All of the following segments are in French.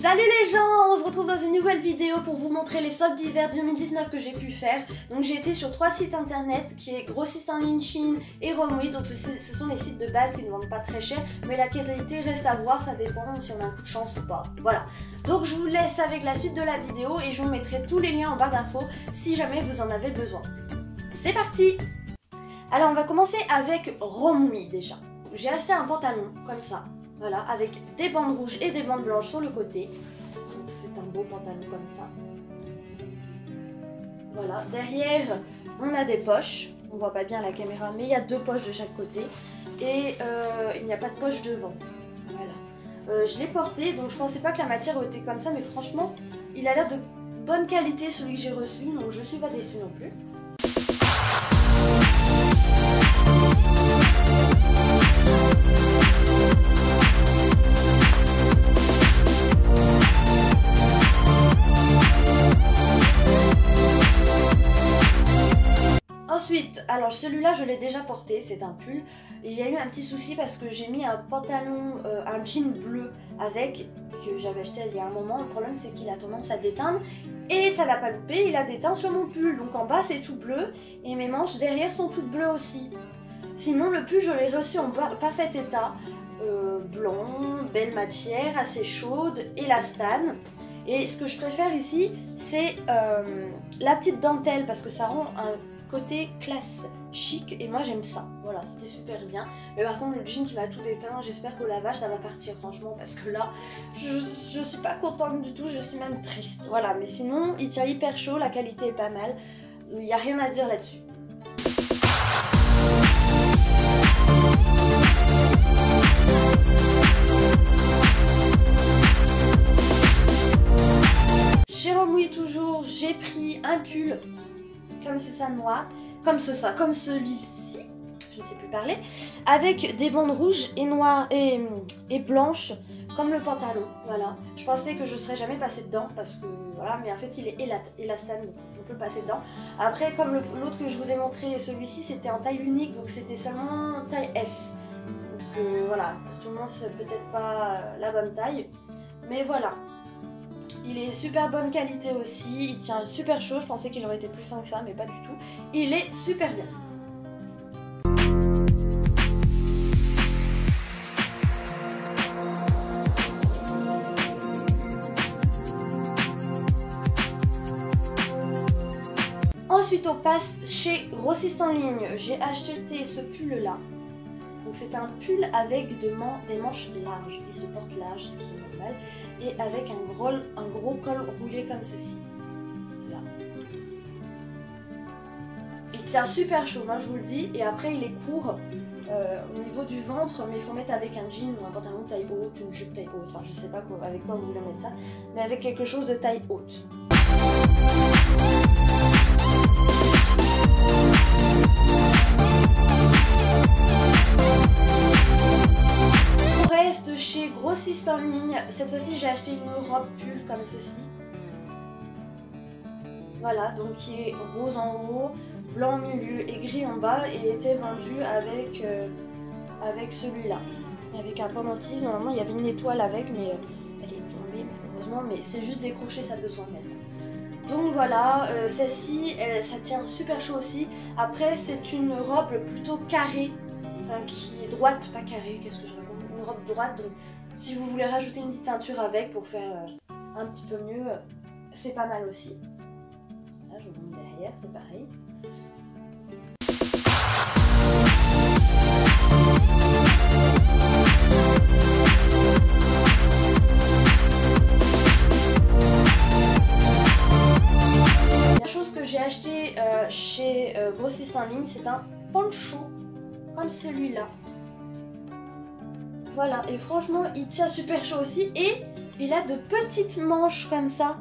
Salut les gens, on se retrouve dans une nouvelle vidéo pour vous montrer les soldes d'hiver 2019 que j'ai pu faire. Donc j'ai été sur 3 sites internet qui est Grossiste en ligne Chine et Romwe. Donc ce sont des sites de base qui ne vendent pas très cher, mais la qualité reste à voir, ça dépend si on a un coup de chance ou pas. Voilà. Donc je vous laisse avec la suite de la vidéo et je vous mettrai tous les liens en barre d'infos si jamais vous en avez besoin. C'est parti! Alors on va commencer avec Romwe déjà. J'ai acheté un pantalon comme ça. Voilà, avec des bandes rouges et des bandes blanches sur le côté. C'est un beau pantalon comme ça. Voilà, derrière, on a des poches. On voit pas bien à la caméra, mais il y a 2 poches de chaque côté. Et il n'y a pas de poche devant. Voilà. Je l'ai porté, donc je pensais pas que la matière était comme ça, mais franchement, il a l'air de bonne qualité celui que j'ai reçu, donc je suis pas déçue non plus. Ensuite, alors celui-là je l'ai déjà porté, c'est un pull. Il y a eu un petit souci parce que j'ai mis un pantalon, un jean bleu avec, que j'avais acheté il y a un moment. Le problème c'est qu'il a tendance à déteindre et ça n'a pas loupé, il a déteint sur mon pull. Donc en bas c'est tout bleu et mes manches derrière sont toutes bleues aussi. Sinon le pull je l'ai reçu en parfait état, blanc, belle matière, assez chaude, élastane. Et ce que je préfère ici c'est la petite dentelle parce que ça rend un côté classe chic et moi j'aime ça. Voilà, c'était super bien. Mais par contre le jean qui m'a tout déteint, j'espère qu'au lavage ça va partir franchement parce que là je suis pas contente du tout, je suis même triste. Voilà, mais sinon il tient hyper chaud, la qualité est pas mal, il n'y a rien à dire là-dessus. Chez Romwe toujours, j'ai pris un pull comme c'est ça noir, comme celui-ci, je ne sais plus parler, avec des bandes rouges et noires et blanches comme le pantalon. Voilà, je pensais que je serais jamais passée dedans parce que voilà, mais en fait il est élastane, donc on peut passer dedans. Après, comme l'autre que je vous ai montré, celui-ci c'était en taille unique, donc c'était seulement taille S. Donc voilà, pour tout le monde c'est peut-être pas la bonne taille, mais voilà. Il est super bonne qualité aussi, il tient super chaud, je pensais qu'il aurait été plus fin que ça, mais pas du tout. Il est super bien. Ensuite on passe chez Grossiste en ligne, j'ai acheté ce pull là. Donc c'est un pull avec des manches larges, il se porte large, ce qui est normal, et avec un gros col roulé comme ceci. Là. Il tient super chaud, moi je vous le dis, et après il est court au niveau du ventre, mais il faut mettre avec un jean ou un pantalon taille haute, une jupe taille haute, enfin je sais pas avec quoi vous voulez mettre ça, mais avec quelque chose de taille haute. Chez Grossiste en ligne, cette fois-ci j'ai acheté une robe pull comme ceci. Voilà, donc qui est rose en haut, blanc au milieu et gris en bas et était vendue avec celui-là. Avec un pendentif, normalement il y avait une étoile avec mais elle est tombée malheureusement, mais c'est juste décroché, ça a besoin de mettre. Donc voilà, celle-ci, ça tient super chaud aussi. Après c'est une robe plutôt carrée, enfin qui est droite, pas carrée, qu'est-ce que je raconte ? Une robe droite, donc si vous voulez rajouter une petite teinture avec pour faire un petit peu mieux, c'est pas mal aussi. Là je vous montre derrière, c'est pareil. La chose que j'ai acheté chez Grossiste en ligne, c'est un poncho comme celui-là. Voilà, et franchement, il tient super chaud aussi et il a de petites manches comme ça.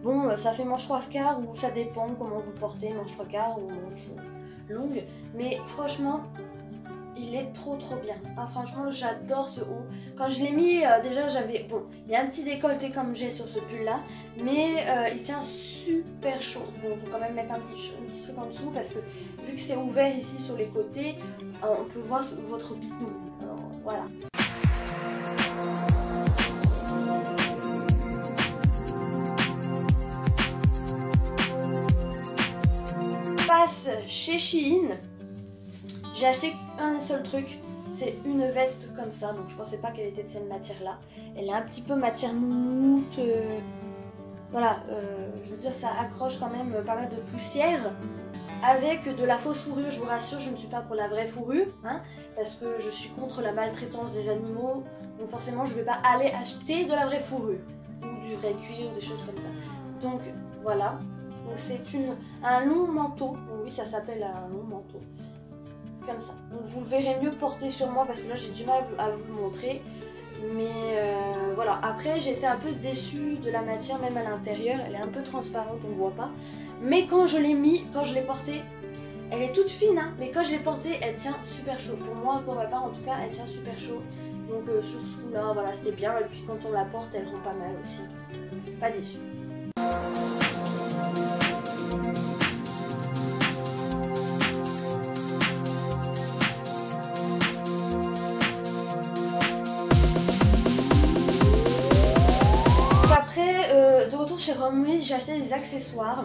Bon, ça fait manche 3/4 ou ça dépend comment vous portez, manche 3/4 ou manche longue. Mais franchement, il est trop bien. Ah, franchement, j'adore ce haut. Quand je l'ai mis, déjà j'avais... Bon, il y a un petit décolleté comme j'ai sur ce pull là, mais il tient super chaud. Bon, il faut quand même mettre un petit truc en dessous parce que vu que c'est ouvert ici sur les côtés, on peut voir votre bidon. Alors voilà. chez Shein. J'ai acheté un seul truc, c'est une veste comme ça, donc je pensais pas qu'elle était de cette matière là. Elle est un petit peu matière moumoute, voilà, je veux dire ça accroche quand même pas mal de poussière. Avec de la fausse fourrure, je vous rassure, je ne suis pas pour la vraie fourrure, hein, parce que je suis contre la maltraitance des animaux, donc forcément je ne vais pas aller acheter de la vraie fourrure, ou du vrai cuir, ou des choses comme ça. Donc voilà, donc c'est un long manteau, donc oui ça s'appelle un long manteau, comme ça. Donc vous le verrez mieux porté sur moi, parce que là j'ai du mal à vous le montrer. Mais voilà, après j'ai été un peu déçue de la matière, même à l'intérieur, elle est un peu transparente, on ne voit pas. Mais quand je l'ai mis, quand je l'ai portée, elle est toute fine, hein, mais quand je l'ai portée, elle tient super chaud. Pour moi, pour ma part en tout cas, elle tient super chaud. Donc sur ce coup là, voilà, c'était bien. Et puis quand on la porte, elle rend pas mal aussi. Pas déçue. De retour chez Romwe, j'ai acheté des accessoires,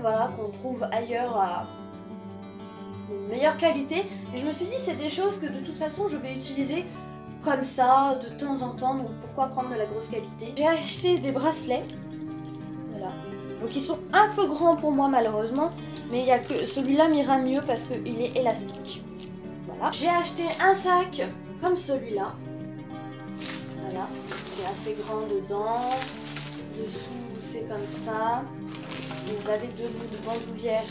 voilà, qu'on trouve ailleurs à de meilleure qualité. Et je me suis dit c'est des choses que de toute façon je vais utiliser comme ça de temps en temps, donc pourquoi prendre de la grosse qualité. J'ai acheté des bracelets, voilà, donc ils sont un peu grands pour moi malheureusement, mais il y a que celui-là m'ira mieux parce qu'il est élastique. Voilà. J'ai acheté un sac comme celui-là, voilà, qui est assez grand dedans. Dessous c'est comme ça. Vous avez deux bouts de bandoulière,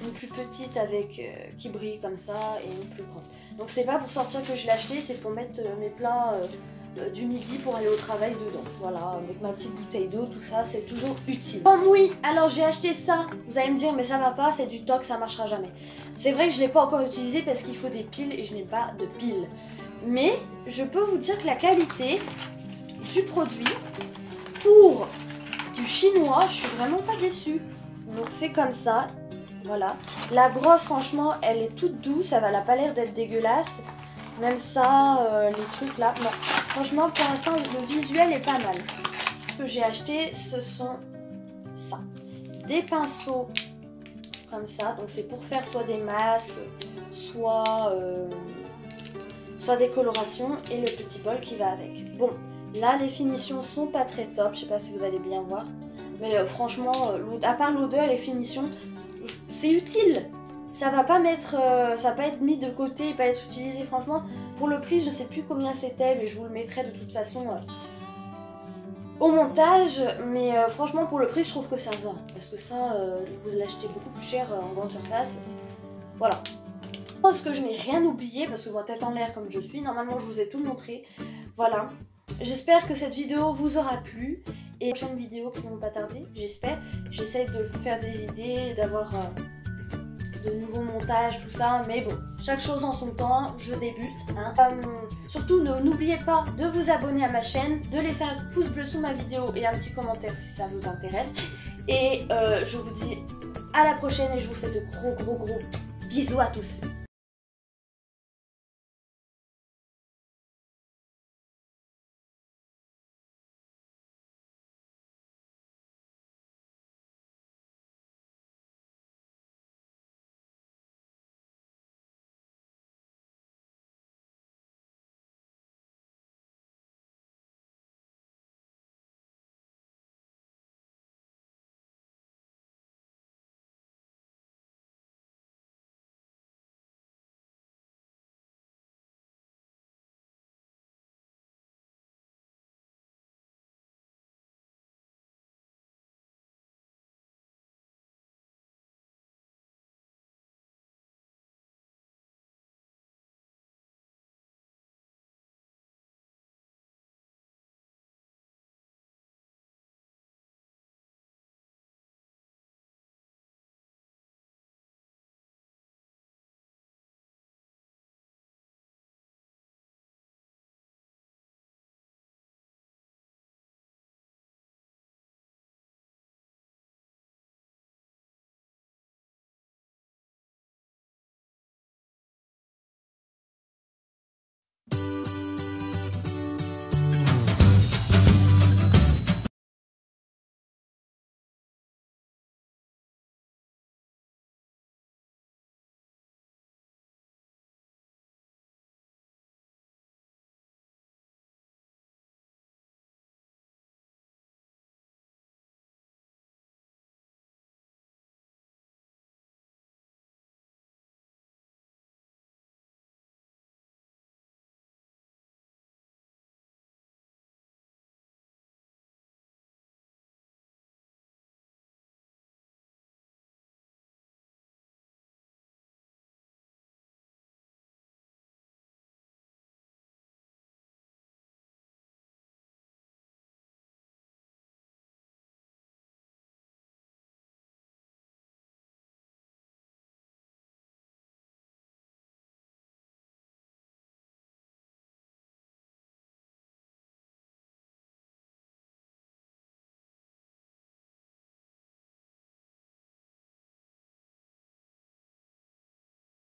une plus petite avec qui brille comme ça et une plus grande. Donc c'est pas pour sortir que je l'ai acheté, c'est pour mettre mes plats du midi pour aller au travail dedans. Voilà, avec ma petite bouteille d'eau, tout ça, c'est toujours utile. Oh oui, alors j'ai acheté ça. Vous allez me dire mais ça va pas, c'est du toc, ça marchera jamais. C'est vrai que je l'ai pas encore utilisé parce qu'il faut des piles et je n'ai pas de piles. Mais je peux vous dire que la qualité du produit pour du chinois, je suis vraiment pas déçue. Donc c'est comme ça, voilà. La brosse franchement, elle est toute douce, elle a pas l'air d'être dégueulasse. Même ça, les trucs là, non. Franchement, pour l'instant, le visuel est pas mal. Ce que j'ai acheté, ce sont ça. Des pinceaux comme ça, donc c'est pour faire soit des masques, soit des colorations et le petit bol qui va avec. Bon. Là, les finitions sont pas très top, je sais pas si vous allez bien voir. Mais franchement, à part l'odeur et les finitions, c'est utile. Ça va pas être mis de côté et pas être utilisé. Franchement, pour le prix, je sais plus combien c'était, mais je vous le mettrai de toute façon au montage. Mais franchement, pour le prix, je trouve que ça va. Parce que ça, vous l'achetez beaucoup plus cher en grande surface. Voilà. Je pense que je n'ai rien oublié, parce que moi, tête en l'air comme je suis, normalement, je vous ai tout montré. Voilà. J'espère que cette vidéo vous aura plu et prochaines vidéos qui vont pas tarder, j'espère. J'essaie de faire des idées, d'avoir de nouveaux montages, tout ça, mais bon, chaque chose en son temps, je débute. Hein. Surtout, n'oubliez pas de vous abonner à ma chaîne, de laisser un pouce bleu sous ma vidéo et un petit commentaire si ça vous intéresse. Et je vous dis à la prochaine et je vous fais de gros bisous à tous.